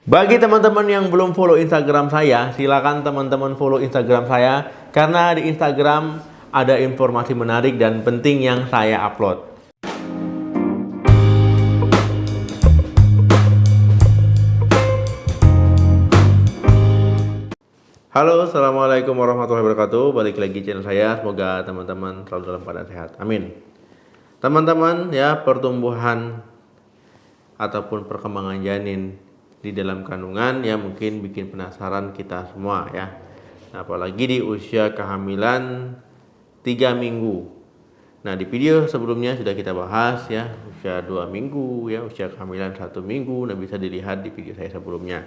Bagi teman-teman yang belum follow Instagram saya, silakan teman-teman follow Instagram saya karena di Instagram ada informasi menarik dan penting yang saya upload. Halo, assalamualaikum warahmatullahi wabarakatuh. Balik lagi channel saya. Semoga teman-teman selalu dalam keadaan sehat. Amin. Teman-teman, ya, pertumbuhan ataupun perkembangan janin di dalam kandungan ya mungkin bikin penasaran kita semua ya. Nah, apalagi di usia kehamilan 3 minggu. Nah, di video sebelumnya sudah kita bahas ya, usia 2 minggu ya, usia kehamilan 1 minggu. Nah, bisa dilihat di video saya sebelumnya.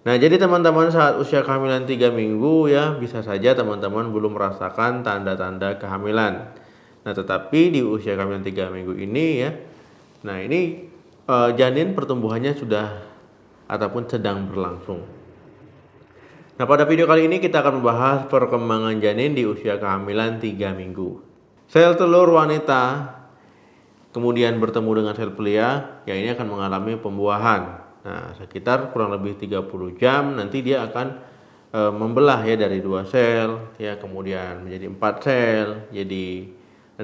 Nah, jadi teman-teman saat usia kehamilan 3 minggu ya, bisa saja teman-teman belum merasakan tanda-tanda kehamilan. Nah, tetapi di usia kehamilan 3 minggu ini ya, nah ini janin pertumbuhannya sudah ataupun sedang berlangsung. Nah, pada video kali ini kita akan membahas perkembangan janin di usia kehamilan 3 minggu. Sel telur wanita kemudian bertemu dengan sel pria, ya ini akan mengalami pembuahan. Nah, sekitar kurang lebih 30 jam nanti dia akan membelah ya dari 2 sel, ya kemudian menjadi 4 sel, jadi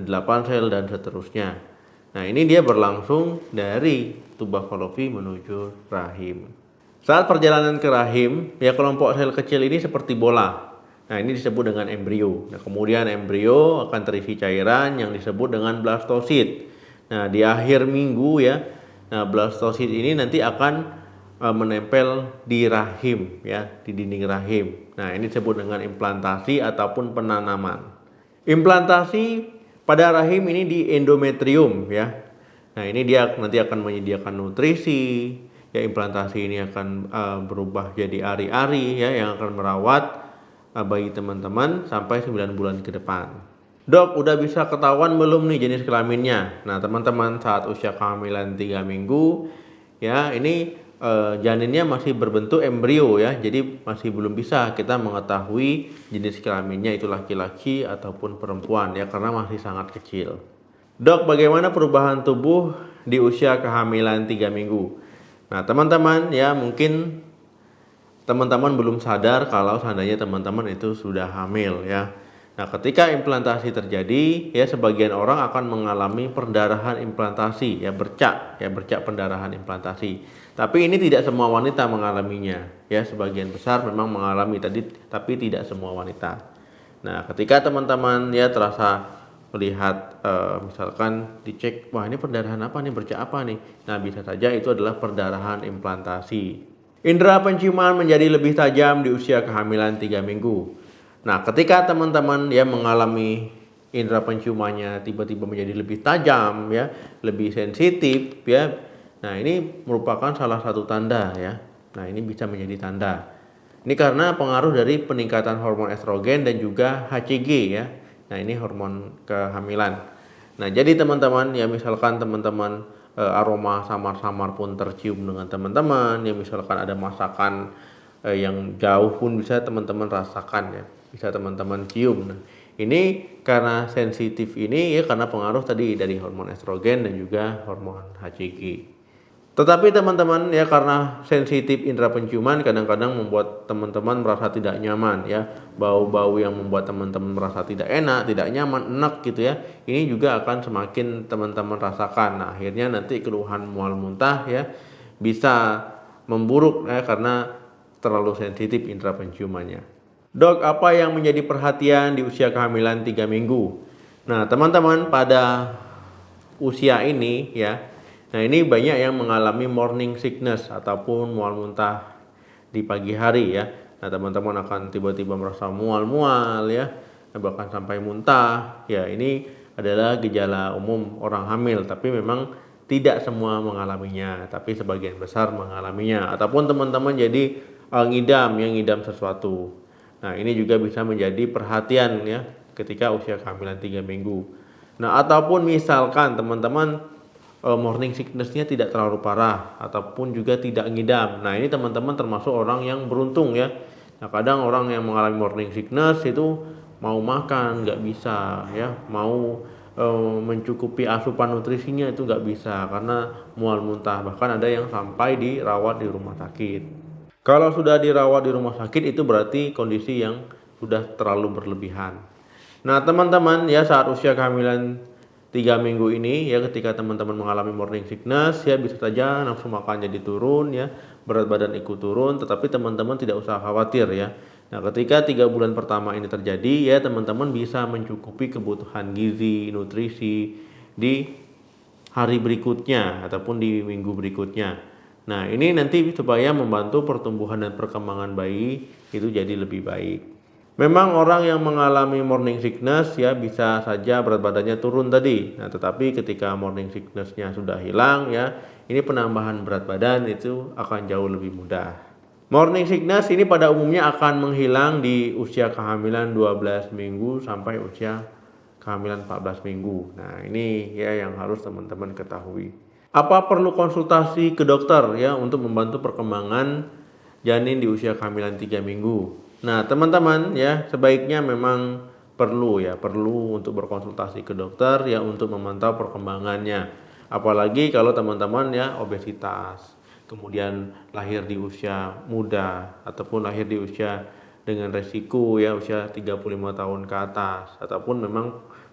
8 sel dan seterusnya. Nah, ini dia berlangsung dari tuba falopi menuju rahim. Saat perjalanan ke rahim, ya kelompok sel kecil ini seperti bola. Nah, ini disebut dengan embrio. Nah, kemudian embrio akan terisi cairan yang disebut dengan blastosit. Nah, di akhir minggu ya, nah blastosit ini nanti akan menempel di rahim ya, di dinding rahim. Nah, ini disebut dengan implantasi ataupun penanaman. Implantasi pada rahim ini di endometrium ya. Nah, ini dia nanti akan menyediakan nutrisi. Ya, implantasi ini akan berubah jadi ari-ari ya yang akan merawat bayi teman-teman sampai 9 bulan ke depan. Dok, udah bisa ketahuan belum nih jenis kelaminnya? Nah, teman-teman saat usia kehamilan 3 minggu ya, ini janinnya masih berbentuk embrio ya. Jadi masih belum bisa kita mengetahui jenis kelaminnya itu laki-laki ataupun perempuan ya karena masih sangat kecil. Dok, bagaimana perubahan tubuh di usia kehamilan 3 minggu? Nah, teman-teman ya mungkin teman-teman belum sadar kalau seandainya teman-teman itu sudah hamil ya. Nah, ketika implantasi terjadi, ya sebagian orang akan mengalami perdarahan implantasi, ya bercak pendarahan implantasi. Tapi ini tidak semua wanita mengalaminya, ya sebagian besar memang mengalami tadi, tapi tidak semua wanita. Nah, ketika teman-teman ya terasa melihat misalkan dicek, wah ini perdarahan apa nih, bercak apa nih? Nah, bisa saja itu adalah perdarahan implantasi. Indera penciuman menjadi lebih tajam di usia kehamilan 3 minggu. Nah, ketika teman-teman ya mengalami indera penciumannya tiba-tiba menjadi lebih tajam ya, lebih sensitif ya. Nah, ini merupakan salah satu tanda ya. Nah, ini bisa menjadi tanda. Ini karena pengaruh dari peningkatan hormon estrogen dan juga HCG ya. Nah, ini hormon kehamilan. Nah, jadi teman-teman ya misalkan teman-teman aroma samar-samar pun tercium dengan teman-teman, ya misalkan ada masakan yang jauh pun bisa teman-teman rasakan ya, bisa teman-teman cium. Nah, ini karena sensitif ini ya karena pengaruh tadi dari hormon estrogen dan juga hormon HCG. Tetapi teman-teman ya karena sensitif indera penciuman kadang-kadang membuat teman-teman merasa tidak nyaman ya. Bau-bau yang membuat teman-teman merasa tidak enak, tidak nyaman, enak gitu ya. Ini juga akan semakin teman-teman rasakan. Nah, akhirnya nanti keluhan mual muntah ya bisa memburuk ya karena terlalu sensitif indera penciumannya. Dok, apa yang menjadi perhatian di usia kehamilan 3 minggu? Nah, teman-teman pada usia ini ya, nah ini banyak yang mengalami morning sickness ataupun mual muntah di pagi hari ya. Nah, teman-teman akan tiba-tiba merasa mual-mual ya, bahkan sampai muntah. Ya, ini adalah gejala umum orang hamil, tapi memang tidak semua mengalaminya, tapi sebagian besar mengalaminya. Ataupun teman-teman jadi ngidam sesuatu. Nah, ini juga bisa menjadi perhatian ya ketika usia kehamilan 3 minggu. Nah, ataupun misalkan teman-teman morning sickness-nya tidak terlalu parah ataupun juga tidak ngidam. Nah, ini teman-teman termasuk orang yang beruntung ya. Nah, kadang orang yang mengalami morning sickness itu mau makan nggak bisa ya, mau mencukupi asupan nutrisinya itu nggak bisa karena mual muntah, bahkan ada yang sampai dirawat di rumah sakit. Kalau sudah dirawat di rumah sakit itu berarti kondisi yang sudah terlalu berlebihan. Nah teman-teman ya, saat usia kehamilan 3 minggu ini ya, ketika teman-teman mengalami morning sickness ya, bisa saja nafsu makan jadi turun ya, berat badan ikut turun, tetapi teman-teman tidak usah khawatir ya. Nah ketika 3 bulan pertama ini terjadi ya, teman-teman bisa mencukupi kebutuhan gizi, nutrisi di hari berikutnya ataupun di minggu berikutnya. Nah ini nanti supaya membantu pertumbuhan dan perkembangan bayi itu jadi lebih baik. Memang orang yang mengalami morning sickness ya bisa saja berat badannya turun tadi. Nah tetapi ketika morning sicknessnya sudah hilang ya, ini penambahan berat badan itu akan jauh lebih mudah. Morning sickness ini pada umumnya akan menghilang di usia kehamilan 12 minggu sampai usia kehamilan 14 minggu. Nah ini ya yang harus teman-teman ketahui. Apa perlu konsultasi ke dokter ya untuk membantu perkembangan janin di usia kehamilan 3 minggu? Nah teman-teman ya, sebaiknya memang perlu untuk berkonsultasi ke dokter ya untuk memantau perkembangannya. Apalagi kalau teman-teman ya obesitas, kemudian lahir di usia muda ataupun lahir di usia dengan resiko ya usia 35 tahun ke atas, ataupun memang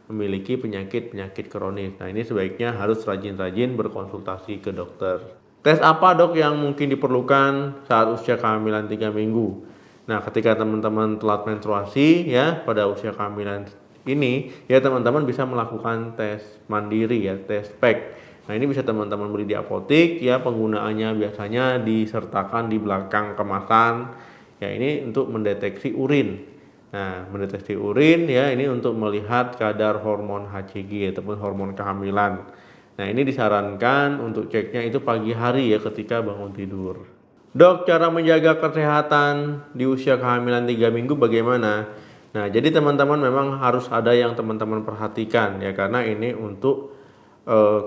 memiliki penyakit kronis. Nah ini sebaiknya harus rajin-rajin berkonsultasi ke dokter. Tes apa dok yang mungkin diperlukan saat usia kehamilan 3 minggu? Nah ketika teman-teman telat menstruasi ya pada usia kehamilan ini ya, teman-teman bisa melakukan tes mandiri ya, tes pack. Nah ini bisa teman-teman beli di apotik ya, penggunaannya biasanya disertakan di belakang kemasan ya, ini untuk mendeteksi urin. Nah mendeteksi urin ya, ini untuk melihat kadar hormon HCG ataupun hormon kehamilan. Nah ini disarankan untuk ceknya itu pagi hari ya, ketika bangun tidur. Dok, cara menjaga kesehatan di usia kehamilan 3 minggu bagaimana? Nah jadi teman-teman memang harus ada yang teman-teman perhatikan ya, karena ini untuk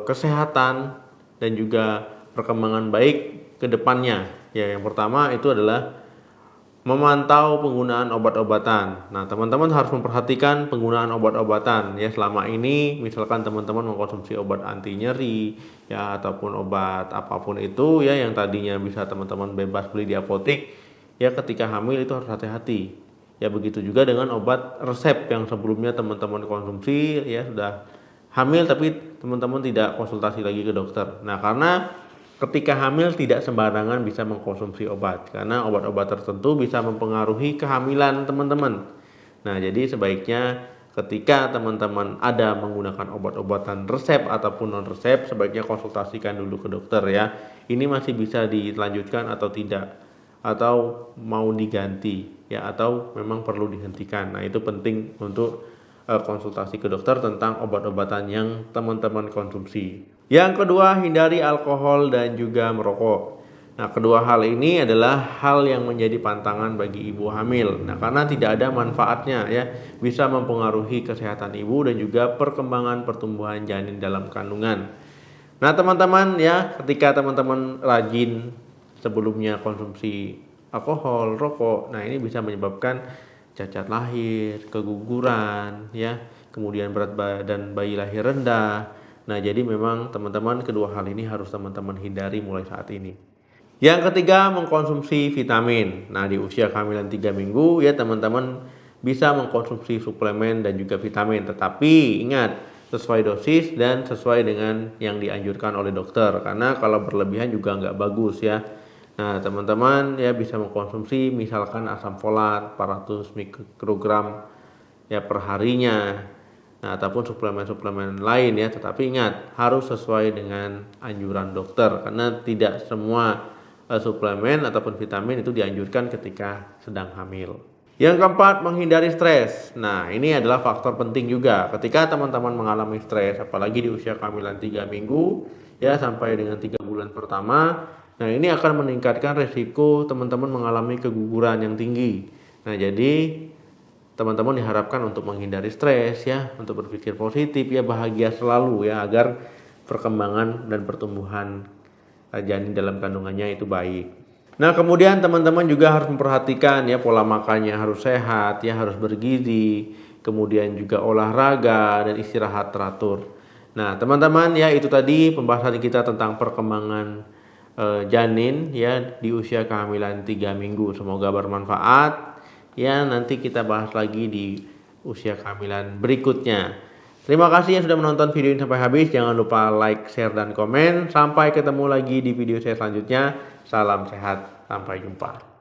kesehatan dan juga perkembangan baik ke depannya. Ya, yang pertama itu adalah memantau penggunaan obat-obatan. Nah, teman-teman harus memperhatikan penggunaan obat-obatan ya. Selama ini misalkan teman-teman mengkonsumsi obat anti nyeri ya, ataupun obat apapun itu ya yang tadinya bisa teman-teman bebas beli di apotik ya, ketika hamil itu harus hati-hati. Ya begitu juga dengan obat resep yang sebelumnya teman-teman konsumsi ya, sudah hamil tapi teman-teman tidak konsultasi lagi ke dokter. Nah, karena ketika hamil tidak sembarangan bisa mengkonsumsi obat, karena obat-obat tertentu bisa mempengaruhi kehamilan teman-teman. Nah jadi sebaiknya ketika teman-teman ada menggunakan obat-obatan resep ataupun non resep, sebaiknya konsultasikan dulu ke dokter ya, ini masih bisa dilanjutkan atau tidak, atau mau diganti ya, atau memang perlu dihentikan. Nah itu penting untuk konsultasi ke dokter tentang obat-obatan yang teman-teman konsumsi. Yang kedua, hindari alkohol dan juga merokok. Nah, kedua hal ini adalah hal yang menjadi pantangan bagi ibu hamil. Nah, karena tidak ada manfaatnya ya, bisa mempengaruhi kesehatan ibu dan juga perkembangan pertumbuhan janin dalam kandungan. Nah, teman-teman ya, ketika teman-teman rajin sebelumnya konsumsi alkohol, rokok, nah ini bisa menyebabkan cacat lahir, keguguran ya, kemudian berat badan bayi lahir rendah. Nah jadi memang teman-teman kedua hal ini harus teman-teman hindari mulai saat ini. Yang ketiga, mengkonsumsi vitamin. Nah di usia kehamilan 3 minggu ya, teman-teman bisa mengkonsumsi suplemen dan juga vitamin, tetapi ingat sesuai dosis dan sesuai dengan yang dianjurkan oleh dokter, karena kalau berlebihan juga nggak bagus ya. Nah teman-teman ya bisa mengkonsumsi misalkan asam folat 400 mikrogram ya per harinya, nah ataupun suplemen-suplemen lain ya, tetapi ingat harus sesuai dengan anjuran dokter, karena tidak semua suplemen ataupun vitamin itu dianjurkan ketika sedang hamil. Yang keempat, menghindari stres. Nah ini adalah faktor penting juga ketika teman-teman mengalami stres, apalagi di usia kehamilan 3 minggu ya sampai dengan 3 bulan pertama. Nah ini akan meningkatkan resiko teman-teman mengalami keguguran yang tinggi. Nah jadi teman-teman diharapkan untuk menghindari stres ya, untuk berpikir positif ya, bahagia selalu ya, agar perkembangan dan pertumbuhan janin dalam kandungannya itu baik. Nah kemudian teman-teman juga harus memperhatikan ya, pola makannya harus sehat ya, harus bergizi kemudian juga olahraga dan istirahat teratur. Nah, teman-teman ya, itu tadi pembahasan kita tentang perkembangan janin ya di usia kehamilan 3 minggu. Semoga bermanfaat. Ya, nanti kita bahas lagi di usia kehamilan berikutnya. Terima kasih yang sudah menonton video ini sampai habis. Jangan lupa like, share, dan komen. Sampai ketemu lagi di video saya selanjutnya. Salam sehat, sampai jumpa.